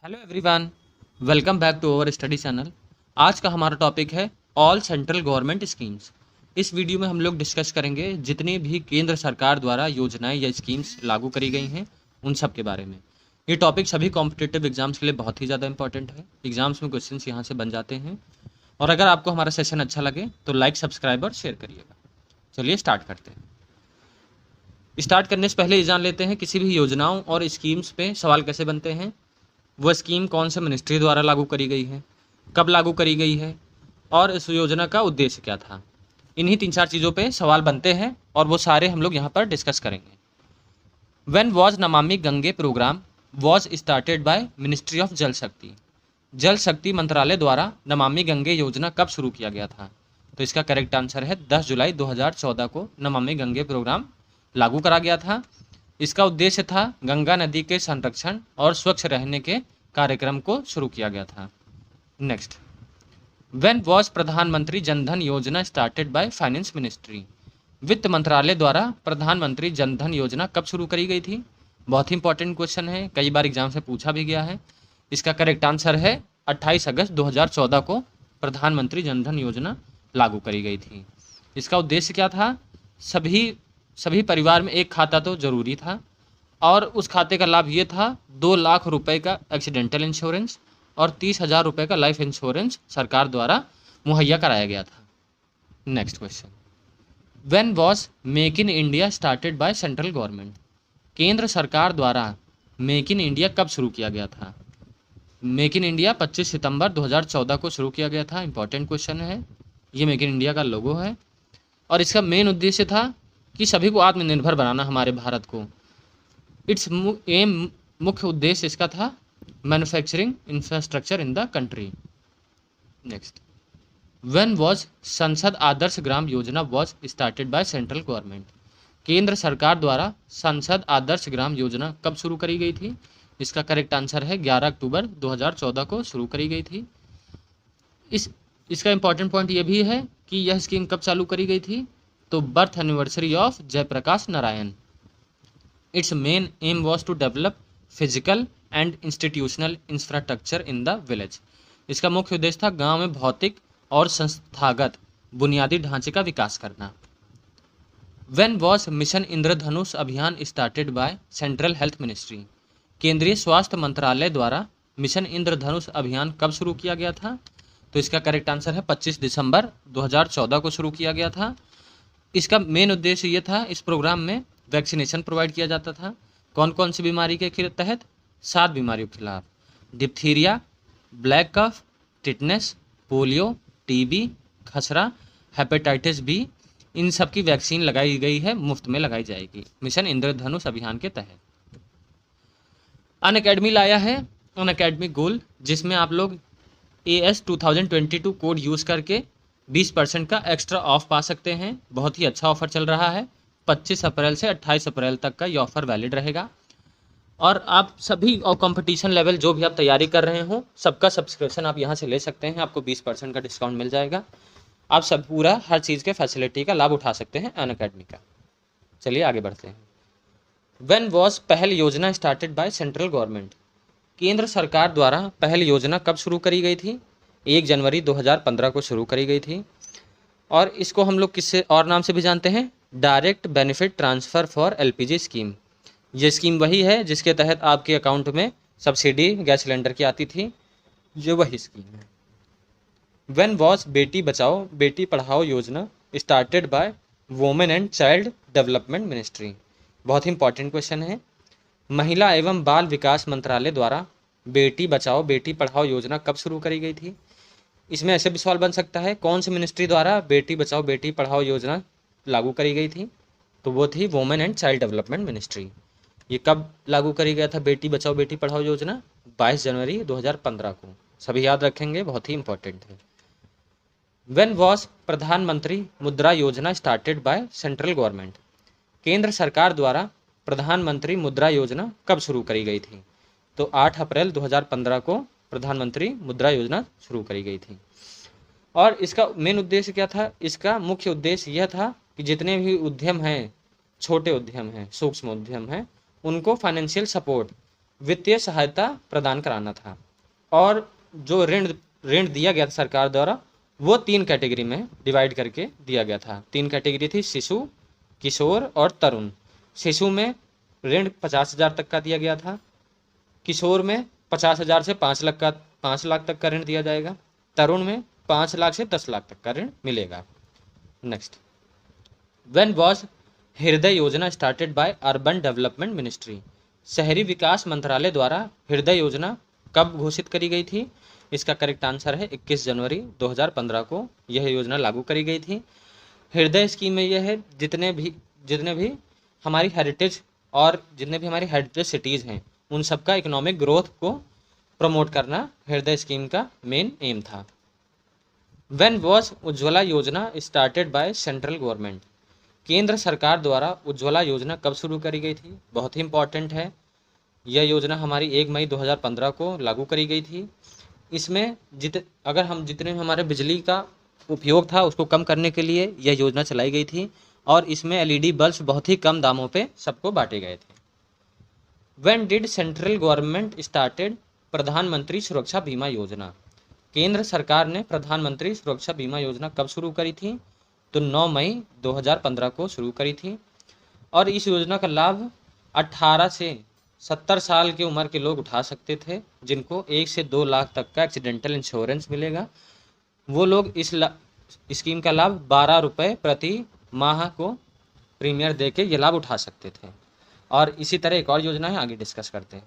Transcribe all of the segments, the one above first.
Hello everyone, welcome back to our study channel. आज का हमारा टॉपिक है ऑल सेंट्रल गवर्नमेंट स्कीम्स। इस वीडियो में हम लोग डिस्कस करेंगे जितनी भी केंद्र सरकार द्वारा योजनाएं या स्कीम्स लागू करी गई हैं उन सब के बारे में। ये टॉपिक सभी कॉम्पिटिटिव एग्जाम्स के लिए बहुत ही ज़्यादा इंपॉर्टेंट है। एग्जाम्स में क्वेश्चंस यहाँ से बन जाते हैं। और अगर आपको हमारा सेशन अच्छा लगे तो लाइक, सब्सक्राइब और शेयर करिएगा। चलिए स्टार्ट करते हैं। स्टार्ट करने से पहले ये जान लेते हैं किसी भी योजनाओं और स्कीम्स पे सवाल कैसे बनते हैं। वह स्कीम कौन से मिनिस्ट्री द्वारा लागू करी गई है, कब लागू करी गई है और इस योजना का उद्देश्य क्या था। इन्हीं 3-4 चीज़ों पे सवाल बनते हैं और वो सारे हम लोग यहाँ पर डिस्कस करेंगे। When was Namami Gange programme was started by ministry of Jal Shakti. जल शक्ति मंत्रालय द्वारा नमामि गंगे योजना कब शुरू किया गया था? तो इसका करेक्ट आंसर है 10 जुलाई 2014 को नमामि गंगे प्रोग्राम लागू करा गया था। इसका उद्देश्य था गंगा नदी के संरक्षण और स्वच्छ रहने के कार्यक्रम को शुरू किया गया था। नेक्स्ट, व्हेन वॉज प्रधानमंत्री जनधन योजना स्टार्टेड बाय फाइनेंस मिनिस्ट्री। वित्त मंत्रालय द्वारा प्रधानमंत्री जनधन योजना कब शुरू करी गई थी? बहुत ही इंपॉर्टेंट क्वेश्चन है, कई बार एग्जाम से पूछा भी गया है। इसका करेक्ट आंसर है 28 अगस्त 2014 को प्रधानमंत्री जनधन योजना लागू करी गई थी। इसका उद्देश्य क्या था? सभी परिवार में एक खाता तो जरूरी था और उस खाते का लाभ ये था 2 लाख रुपए का एक्सीडेंटल इंश्योरेंस और 30,000 रुपये का लाइफ इंश्योरेंस सरकार द्वारा मुहैया कराया गया था। Next question, when was make in India started by central government. केंद्र सरकार द्वारा मेक इन इंडिया कब शुरू किया गया था? मेक इन इंडिया 25 सितंबर 2014 को शुरू किया गया था। इंपॉर्टेंट क्वेश्चन है, ये मेक इन इंडिया का लोगो है और इसका मेन उद्देश्य था कि सभी को आत्मनिर्भर बनाना हमारे भारत को। इट्स एम, मुख्य उद्देश्य इसका था manufacturing infrastructure in the country. Next, when was संसद Adarsh Gram Yojana was started by central government. केंद्र सरकार द्वारा संसद आदर्श ग्राम योजना कब शुरू करी गई थी? इसका करेक्ट आंसर है 11 अक्टूबर 2014 को शुरू करी गई थी। इसका इंपॉर्टेंट पॉइंट ये भी है कि यह स्कीम कब चालू करी गई थी? तो birth anniversary of Jayaprakash Narayan. Its main aim was to develop physical and institutional infrastructure in the village. इसका मुख्य उद्देश्य था गांव में भौतिक और संस्थागत बुनियादी ढांचे का विकास करना। व्हेन वॉज मिशन इंद्रधनुष अभियान started by central health ministry. केंद्रीय स्वास्थ्य मंत्रालय द्वारा मिशन इंद्रधनुष अभियान कब शुरू किया गया था? तो इसका करेक्ट आंसर है 25 दिसंबर 2014 को शुरू किया गया था। इसका मेन उद्देश्य ये था, इस प्रोग्राम में वैक्सीनेशन प्रोवाइड किया जाता था। कौन कौन सी बीमारी के तहत? 7 बीमारियों के खिलाफ, डिप्थीरिया, ब्लैक कफ, टिटनेस, पोलियो, टीबी, खसरा, हेपेटाइटिस बी, इन सब की वैक्सीन लगाई गई है, मुफ्त में लगाई जाएगी मिशन इंद्रधनुष अभियान के तहत। अनअकैडमी लाया है अनअकैडमी गोल, जिसमें आप लोग AS 2022 कोड यूज़ करके 20% का एक्स्ट्रा ऑफ पा सकते हैं। बहुत ही अच्छा ऑफर चल रहा है। 25 अप्रैल से 28 अप्रैल तक का ये ऑफर वैलिड रहेगा और आप सभी और कंपटीशन लेवल जो भी आप तैयारी कर रहे हो सबका सब्सक्रिप्शन आप यहाँ से ले सकते हैं। आपको 20% का डिस्काउंट मिल जाएगा। आप सब पूरा हर चीज़ के फैसिलिटी का लाभ उठा सकते हैं अनअकैडमी का। चलिए आगे बढ़ते हैं। व्हेन वॉज पहल योजना स्टार्टेड बाय सेंट्रल गवर्नमेंट। केंद्र सरकार द्वारा पहल योजना कब शुरू करी गई थी? 1 जनवरी 2015 को शुरू करी गई थी और इसको हम लोग किससे और नाम से भी जानते हैं? Direct benefit transfer for LPG scheme. ये स्कीम वही है जिसके तहत आपके अकाउंट में सब्सिडी गैस सिलेंडर की आती थी, ये वही स्कीम है। व्हेन वॉज बेटी बचाओ बेटी पढ़ाओ योजना started by women and child development ministry. बहुत ही इंपॉर्टेंट क्वेश्चन है। महिला एवं बाल विकास मंत्रालय द्वारा बेटी बचाओ बेटी पढ़ाओ योजना कब शुरू करी गई थी? इसमें ऐसे भी सवाल बन सकता है, कौन से मिनिस्ट्री द्वारा बेटी बचाओ बेटी पढ़ाओ योजना लागू करी गई थी? तो वो थी women and child development ministry. ये कब लागू करी गया था बेटी बचाओ बेटी पढ़ाओ योजना? 22 जनवरी 2015 को। सभी याद रखेंगे, बहुत ही इंपॉर्टेंट है। व्हेन वॉज प्रधानमंत्री मुद्रा योजना स्टार्टेड बाय सेंट्रल गवर्नमेंट। केंद्र सरकार द्वारा प्रधानमंत्री मुद्रा योजना कब शुरू करी गई थी? तो 8 अप्रैल 2015 को प्रधानमंत्री मुद्रा योजना शुरू करी गई थी और इसका मेन उद्देश्य क्या था? इसका मुख्य उद्देश्य यह था कि जितने भी उद्यम हैं, छोटे उद्यम हैं, सूक्ष्म उद्यम हैं, उनको फाइनेंशियल सपोर्ट वित्तीय सहायता प्रदान कराना था। और जो ऋण ऋण दिया गया था सरकार द्वारा, वो 3 कैटेगरी में डिवाइड करके दिया गया था। 3 कैटेगरी थी, शिशु, किशोर और तरुण। शिशु में ऋण 50,000 तक का दिया गया था। किशोर में 50,000 से 5 लाख तक का ऋण दिया जाएगा। तरुण में 5 लाख से 10 लाख तक का ऋण मिलेगा। नेक्स्ट, व्हेन वॉज हृदय योजना started bye urban development ministry? शहरी विकास मंत्रालय द्वारा हृदय योजना कब घोषित करी गई थी? इसका करेक्ट आंसर है 21 जनवरी 2015 को यह योजना लागू करी गई थी। हृदय स्कीम में यह है, जितने भी हमारी हेरिटेज और जितने भी हमारी हेरिटेज सिटीज़ हैं, उन सबका इकोनॉमिक ग्रोथ को प्रमोट करना हृदय स्कीम का मेन एम था। व्हेन वॉज उज्ज्वला योजना स्टार्टेड बाय सेंट्रल गवर्नमेंट? केंद्र सरकार द्वारा उज्ज्वला योजना कब शुरू करी गई थी? बहुत ही इंपॉर्टेंट है। यह योजना हमारी 1 मई 2015 को लागू करी गई थी। इसमें जितने हमारे बिजली का उपयोग था उसको कम करने के लिए यह योजना चलाई गई थी, और इसमें एलईडी बल्ब बहुत ही कम दामों पे सबको बांटे गए थे। When did central government started प्रधानमंत्री सुरक्षा बीमा योजना? केंद्र सरकार ने प्रधानमंत्री सुरक्षा बीमा योजना कब शुरू करी थी? तो 9 मई 2015 को शुरू करी थी। और इस योजना का लाभ 18 से 70 साल की उम्र के लोग उठा सकते थे, जिनको 1 से 2 लाख तक का एक्सीडेंटल इंश्योरेंस मिलेगा। वो लोग इस स्कीम का लाभ 12 रुपये प्रति माह को प्रीमियर दे के ये लाभ उठा सकते थे। और इसी तरह एक और योजना है, आगे डिस्कस करते हैं।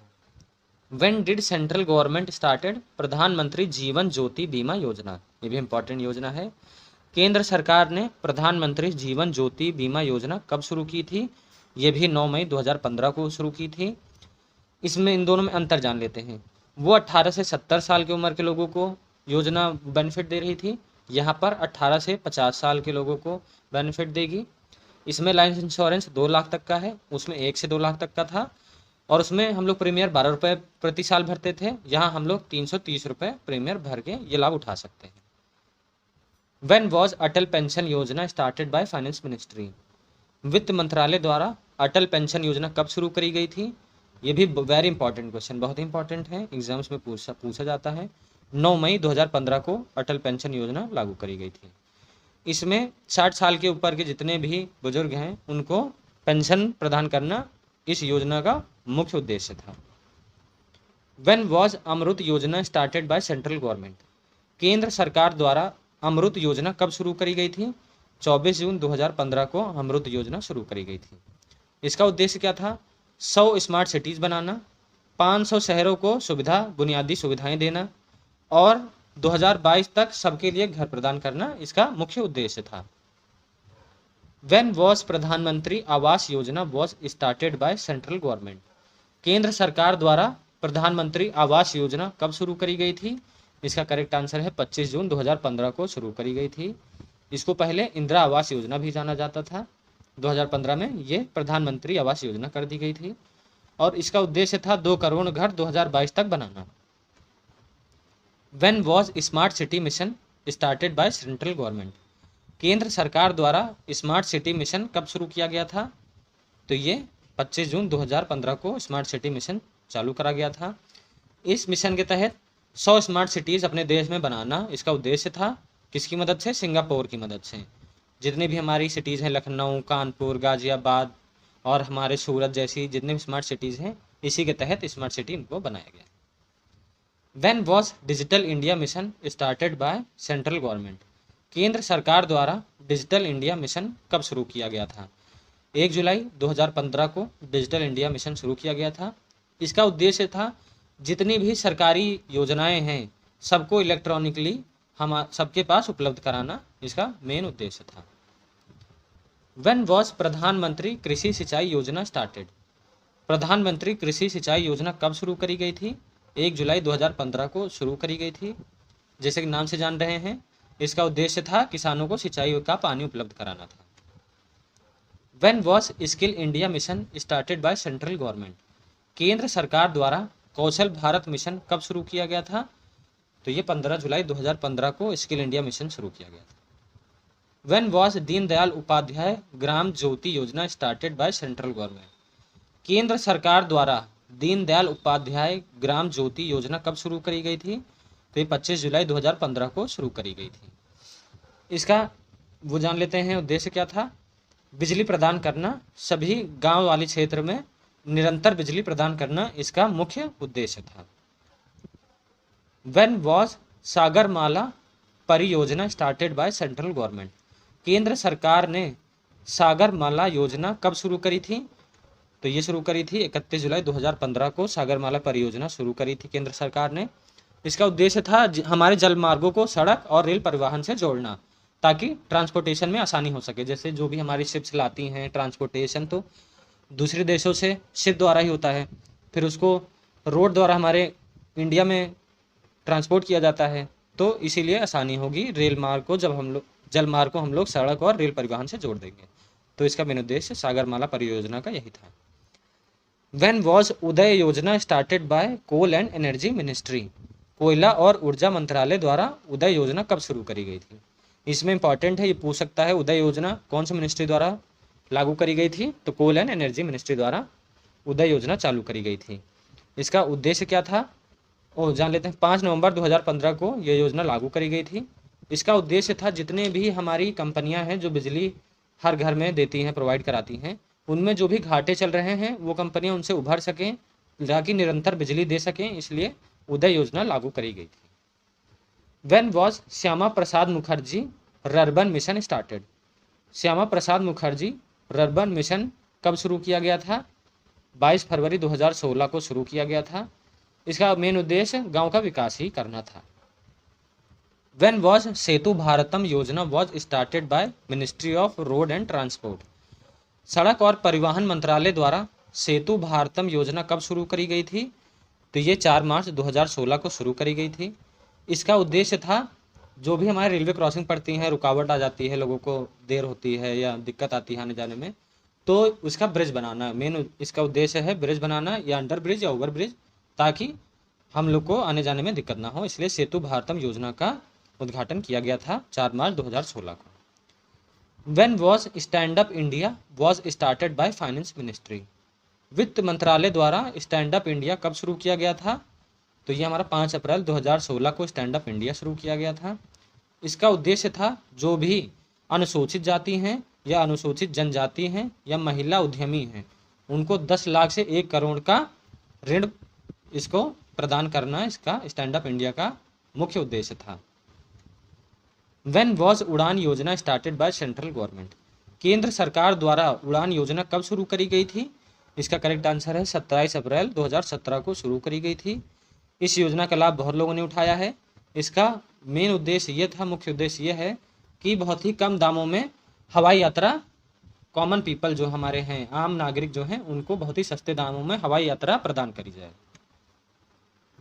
When did central government started प्रधानमंत्री जीवन ज्योति बीमा योजना? ये भी इंपॉर्टेंट योजना है। केंद्र सरकार ने प्रधानमंत्री जीवन ज्योति बीमा योजना कब शुरू की थी? ये भी 9 मई 2015 को शुरू की थी। इसमें इन दोनों में अंतर जान लेते हैं। वो 18 से 70 साल की उम्र के लोगों को योजना बेनिफिट दे रही थी, यहाँ पर 18 से 50 साल के लोगों को बेनिफिट देगी। इसमें लाइफ इंश्योरेंस 2 लाख तक का है, उसमें 1 से 2 लाख तक का था, और उसमें हम लोग प्रीमियर 12 रुपये प्रति साल भरते थे। यहाँ हम लोग 330 रुपये प्रीमियर भर के ये लाभ उठा सकते हैं। व्हेन वॉज अटल पेंशन योजना स्टार्टेड बाय फाइनेंस मिनिस्ट्री? वित्त मंत्रालय द्वारा अटल पेंशन योजना कब शुरू करी गई थी? ये भी वेरी इंपॉर्टेंट क्वेश्चन, बहुत ही इंपॉर्टेंट है, एग्जाम्स में पूछा जाता है। 9 मई 2015 को अटल पेंशन योजना लागू करी गई थी। इसमें 60 साल के ऊपर के जितने भी बुजुर्ग हैं उनको पेंशन प्रदान करना इस योजना का मुख्य उद्देश्य था। व्हेन वॉज अमृत योजना स्टार्टेड बाय सेंट्रल गवर्नमेंट? केंद्र सरकार द्वारा अमृत योजना कब शुरू करी गई थी? 24 जून 2015 को अमृत योजना शुरू करी गई थी। इसका उद्देश्य क्या था? 100 स्मार्ट सिटीज़ बनाना, 500 शहरों को बुनियादी सुविधाएं देना, और 2022 तक सबके लिए घर प्रदान करना इसका मुख्य उद्देश्य था। व्हेन वॉज प्रधानमंत्री Awas Yojana was started by central government? केंद्र सरकार द्वारा प्रधानमंत्री आवास योजना कब शुरू करी गई थी? इसका करेक्ट आंसर है 25 जून 2015 को शुरू करी गई थी। इसको पहले इंदिरा आवास योजना भी जाना जाता था। 2015 में ये प्रधानमंत्री आवास योजना कर दी गई थी, और इसका उद्देश्य था 2 करोड़ घर 2022 तक बनाना। When was smart city mission started by central government? केंद्र सरकार द्वारा स्मार्ट सिटी मिशन कब शुरू किया गया था? तो ये 25 जून 2015 को स्मार्ट सिटी मिशन चालू करा गया था। इस मिशन के तहत 100 स्मार्ट सिटीज़ अपने देश में बनाना इसका उद्देश्य था। किसकी मदद से? सिंगापुर की मदद से। जितनी भी हमारी सिटीज़ हैं, लखनऊ, कानपुर, गाजियाबाद और हमारे सूरत जैसी जितने भी स्मार्ट सिटीज़ हैं, इसी के तहत स्मार्ट सिटी इनको बनाया गया। When was digital India mission started by central government? केंद्र सरकार द्वारा डिजिटल इंडिया मिशन कब शुरू किया गया था? 1 जुलाई 2015 को डिजिटल इंडिया मिशन शुरू किया गया था। इसका उद्देश्य था जितनी भी सरकारी योजनाएं हैं सबको इलेक्ट्रॉनिकली हम सबके पास उपलब्ध कराना इसका मेन उद्देश्य था। व्हेन वॉज प्रधानमंत्री कृषि सिंचाई योजना स्टार्टेड? प्रधानमंत्री कृषि सिंचाई योजना कब शुरू करी गई थी? 1 जुलाई 2015 को शुरू करी गई थी। जैसे कि नाम से जान रहे हैं, इसका उद्देश्य था किसानों को सिंचाई का पानी उपलब्ध कराना था। When was skill India mission started by central government? केंद्र सरकार द्वारा कौशल भारत मिशन कब शुरू किया गया था? तो ये 15 जुलाई 2015 को स्किल इंडिया मिशन शुरू किया गया था। व्हेन वॉज दीनदयाल उपाध्याय ग्राम ज्योति योजना स्टार्टेड बाय सेंट्रल गवर्नमेंट? केंद्र सरकार द्वारा दीनदयाल उपाध्याय ग्राम ज्योति योजना कब शुरू करी गई थी? तो ये 25 जुलाई 2015 को शुरू करी गई थी। इसका वो जान लेते हैं उद्देश्य क्या था। बिजली प्रदान करना, सभी गांव वाले क्षेत्र में निरंतर बिजली प्रदान करना इसका मुख्य उद्देश्य था। When was सागरमाला परियोजना स्टार्टेड बाय सेंट्रल गवर्नमेंट? केंद्र सरकार ने सागरमाला योजना कब शुरू करी थी? तो ये शुरू करी थी 31 जुलाई 2015 को सागरमाला परियोजना शुरू करी थी केंद्र सरकार ने। इसका उद्देश्य था हमारे जल मार्गों को सड़क और रेल परिवहन से जोड़ना, ताकि ट्रांसपोर्टेशन में आसानी हो सके। जैसे जो भी हमारी शिप्स लाती हैं ट्रांसपोर्टेशन, तो दूसरे देशों से शिप द्वारा ही होता है, फिर उसको रोड द्वारा हमारे इंडिया में ट्रांसपोर्ट किया जाता है, तो इसीलिए आसानी होगी रेल मार्ग को, जब हम लोग जल मार्ग को हम लोग सड़क और रेल परिवहन से जोड़ देंगे। तो इसका मेन उद्देश्य सागरमाला परियोजना का यही था। When was Uday Yojana started by coal and energy ministry? कोयला और ऊर्जा मंत्रालय द्वारा उदय योजना कब शुरू करी गई थी? इसमें इंपॉर्टेंट है, ये पूछ सकता है उदय योजना कौन सी मिनिस्ट्री द्वारा लागू करी गई थी? तो कोल एंड एनर्जी मिनिस्ट्री द्वारा उदय योजना चालू करी गई थी। इसका उद्देश्य क्या था? जान लेते हैं। 5 नवंबर 2015 को यह योजना लागू करी गई थी। इसका उद्देश्य था जितने भी हमारी कंपनियां हैं जो बिजली हर घर में देती हैं, प्रोवाइड कराती हैं, उनमें जो भी घाटे चल रहे हैं वो कंपनियां उनसे उभर सकें, ताकि निरंतर बिजली दे सकें, इसलिए उदय योजना लागू करी गई थी। When was Shyama Prasad Mukherjee rurban mission started? Shyama Prasad Mukherjee rurban mission कब शुरू किया गया था? 22 फरवरी 2016 को शुरू किया गया था। इसका मेन उद्देश्य गांव का विकास ही करना था। When was सेतु भारतम योजना was started by ministry of road and transport? सड़क और परिवहन मंत्रालय द्वारा सेतु भारतम योजना कब शुरू करी गई थी? तो ये 4 मार्च 2016 को शुरू करी गई थी। इसका उद्देश्य था जो भी हमारे रेलवे क्रॉसिंग पड़ती हैं, रुकावट आ जाती है, लोगों को देर होती है या दिक्कत आती है आने जाने में, तो उसका ब्रिज बनाना मेन इसका उद्देश्य है, ब्रिज बनाना या अंडर ब्रिज या ओवर ब्रिज, ताकि हम लोग को आने जाने में दिक्कत ना हो। इसलिए सेतु भारतम योजना का उद्घाटन किया गया था 4 मार्च 2016 को। When was stand up India was started by finance ministry? वित्त मंत्रालय द्वारा स्टैंड अप इंडिया कब शुरू किया गया था? तो ये हमारा 5 अप्रैल 2016 को स्टैंड अप इंडिया शुरू किया गया था। इसका उद्देश्य था जो भी अनुसूचित जाति हैं या अनुसूचित जनजाति हैं या महिला उद्यमी हैं, उनको 10 लाख से 1 करोड़ का ऋण इसको प्रदान करना इसका स्टैंड अप इंडिया का मुख्य उद्देश्य था। When was उड़ान योजना स्टार्टेड बाय सेंट्रल गवर्नमेंट? केंद्र सरकार द्वारा उड़ान योजना कब शुरू करी गई थी? इसका करेक्ट आंसर है 27 अप्रैल 2017 को शुरू करी गई थी। इस योजना का लाभ बहुत लोगों ने उठाया है। इसका मेन उद्देश्य ये था, मुख्य उद्देश्य ये है कि बहुत ही कम दामों में हवाई यात्रा, कॉमन पीपल जो हमारे हैं, आम नागरिक जो हैं, उनको बहुत ही सस्ते दामों में हवाई यात्रा प्रदान करी जाए।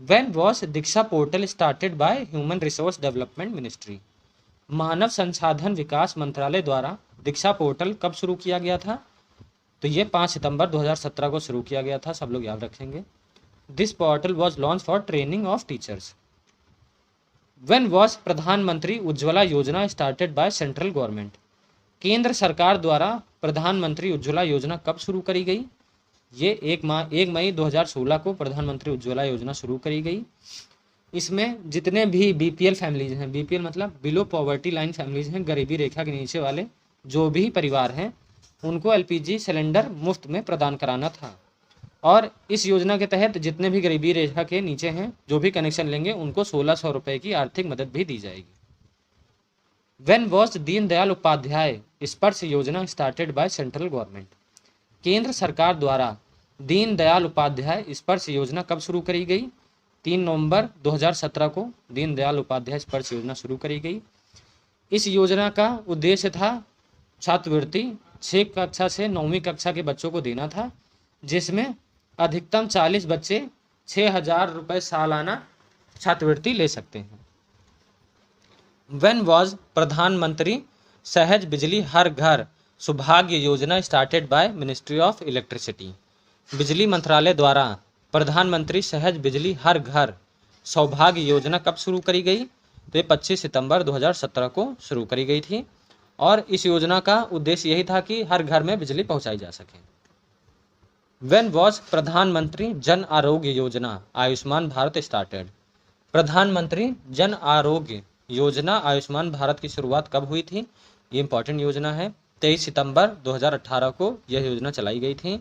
When was Diksha portal started by human resource development ministry? मानव संसाधन विकास मंत्रालय द्वारा दीक्षा पोर्टल कब शुरू किया गया था? तो ये 5 सितंबर 2017 को शुरू किया गया था, सब लोग याद रखेंगे। This portal was launch for training of teachers. When was प्रधानमंत्री उज्ज्वला योजना स्टार्टेड बाय सेंट्रल गवर्नमेंट? केंद्र सरकार द्वारा प्रधानमंत्री उज्ज्वला योजना कब शुरू करी गई? ये 1 मई 2016 को प्रधानमंत्री उज्ज्वला योजना शुरू करी गई। इसमें जितने भी बीपीएल फैमिलीज हैं, बीपीएल मतलब बिलो पॉवर्टी लाइन फैमिलीज हैं, गरीबी रेखा के नीचे वाले जो भी परिवार हैं, उनको एलपीजी सिलेंडर मुफ्त में प्रदान कराना था। और इस योजना के तहत जितने भी गरीबी रेखा के नीचे हैं, जो भी कनेक्शन लेंगे, उनको 1600 रुपये की आर्थिक मदद भी दी जाएगी। When was दीनदयाल उपाध्याय स्पर्श योजना स्टार्टेड बाय सेंट्रल गवर्नमेंट? केंद्र सरकार द्वारा दीनदयाल उपाध्याय स्पर्श योजना कब शुरू करी गई? 3 नवंबर 2017 को दीनदयाल उपाध्याय स्पर्श योजना शुरू करी गई। इस योजना का उद्देश्य था छात्रवृत्ति 6 कक्षा से 9वीं कक्षा के बच्चों को देना था, जिसमें अधिकतम 40 बच्चे 6000 रुपये सालाना छात्रवृत्ति ले सकते हैं। When was प्रधानमंत्री सहज बिजली हर घर सौभाग्य योजना started by ministry of electricity? बिजली मंत्रालय द्वारा प्रधानमंत्री सहज बिजली हर घर सौभाग्य योजना कब शुरू करी गई? तो ये 25 सितंबर 2017 को शुरू करी गई थी। और इस योजना का उद्देश्य यही था कि हर घर में बिजली पहुंचाई जा सके। व्हेन वॉज प्रधानमंत्री जन आरोग्य योजना आयुष्मान भारत स्टार्टेड? प्रधानमंत्री जन आरोग्य योजना आयुष्मान भारत की शुरुआत कब हुई थी? ये इंपॉर्टेंट योजना है। 23 सितंबर 2018 को यह योजना चलाई गई थी।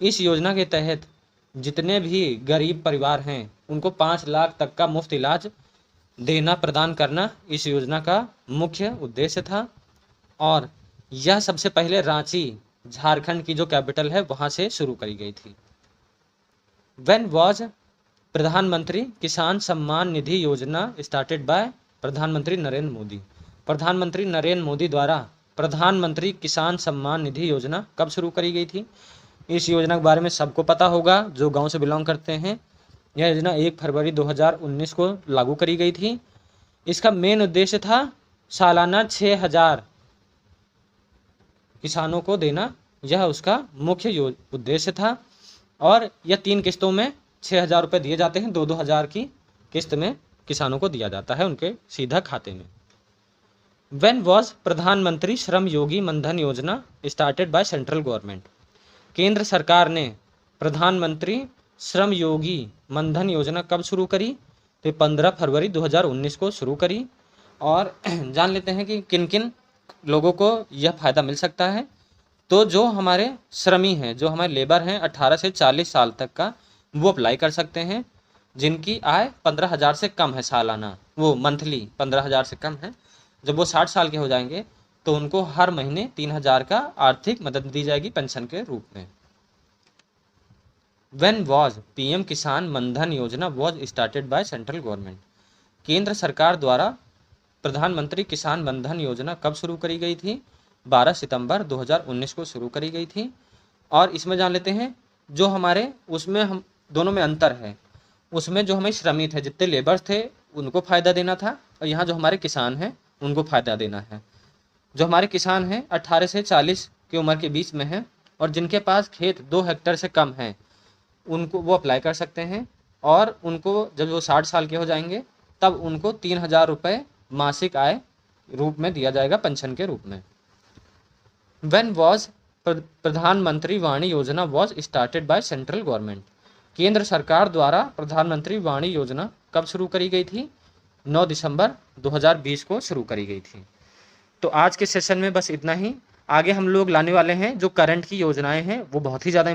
इस योजना के तहत जितने भी गरीब परिवार हैं उनको 5 लाख तक का मुफ्त इलाज देना प्रदान करना इस योजना का मुख्य उद्देश्य था। और यह सबसे पहले रांची, झारखंड की जो कैपिटल है वहां से शुरू करी गई थी। व्हेन वॉज प्रधानमंत्री किसान सम्मान निधि योजना स्टार्टेड बाय प्रधानमंत्री नरेंद्र मोदी? प्रधानमंत्री नरेंद्र मोदी द्वारा प्रधानमंत्री किसान सम्मान निधि योजना कब शुरू करी गई थी? इस योजना के बारे में सबको पता होगा जो गांव से बिलोंग करते हैं। यह योजना 1 फरवरी 2019 को लागू करी गई थी। इसका मेन उद्देश्य था सालाना 6,000 किसानों को देना, यह उसका मुख्य उद्देश्य था। और यह 3 किस्तों में 6,000 रुपये दिए जाते हैं। 2-2 हज़ार की किस्त में किसानों को दिया जाता है उनके सीधा खाते में। व्हेन वॉज प्रधानमंत्री श्रम योगी मनधन योजना स्टार्टेड बाय सेंट्रल गवर्नमेंट? केंद्र सरकार ने प्रधानमंत्री श्रम योगी मनधन योजना कब शुरू करी? तो 15 फरवरी 2019 को शुरू करी। और जान लेते हैं कि किन किन लोगों को यह फ़ायदा मिल सकता है। तो जो हमारे श्रमी हैं, जो हमारे लेबर हैं 18 से 40 साल तक का, वो अप्लाई कर सकते हैं। जिनकी आय 15,000 से कम है सालाना, वो मंथली 15,000 से कम है। जब वो 60 साल के हो जाएंगे तो उनको हर महीने 3,000 का आर्थिक मदद दी जाएगी पेंशन के रूप में। व्हेन वॉज पीएम किसान मनधन योजना was started by central government? केंद्र सरकार द्वारा प्रधानमंत्री किसान मनधन योजना कब शुरू करी गई थी? 12 सितंबर 2019 को शुरू करी गई थी। और इसमें जान लेते हैं जो हमारे उसमें हम दोनों में अंतर है। उसमें जो हमें श्रमिक थे, जितने लेबर्स थे उनको फ़ायदा देना था, और यहाँ जो हमारे किसान हैं उनको फ़ायदा देना है। जो हमारे किसान हैं 18 से 40 की उम्र के बीच में हैं और जिनके पास खेत 2 हेक्टेयर से कम है, उनको वो अप्लाई कर सकते हैं। और उनको जब वो 60 साल के हो जाएंगे तब उनको 3,000 रुपये मासिक आय रूप में दिया जाएगा पेंशन के रूप में। व्हेन वॉज प्रधानमंत्री वाणी योजना was started by central government? केंद्र सरकार द्वारा प्रधानमंत्री वाणी योजना कब शुरू करी गई थी? 9 दिसंबर 2020 को शुरू करी गई थी। तो आज के सेशन में बस इतना ही। आगे हम लोग लाने वाले हैं जो करंट की योजनाएं हैं वो बहुत ही ज़्यादा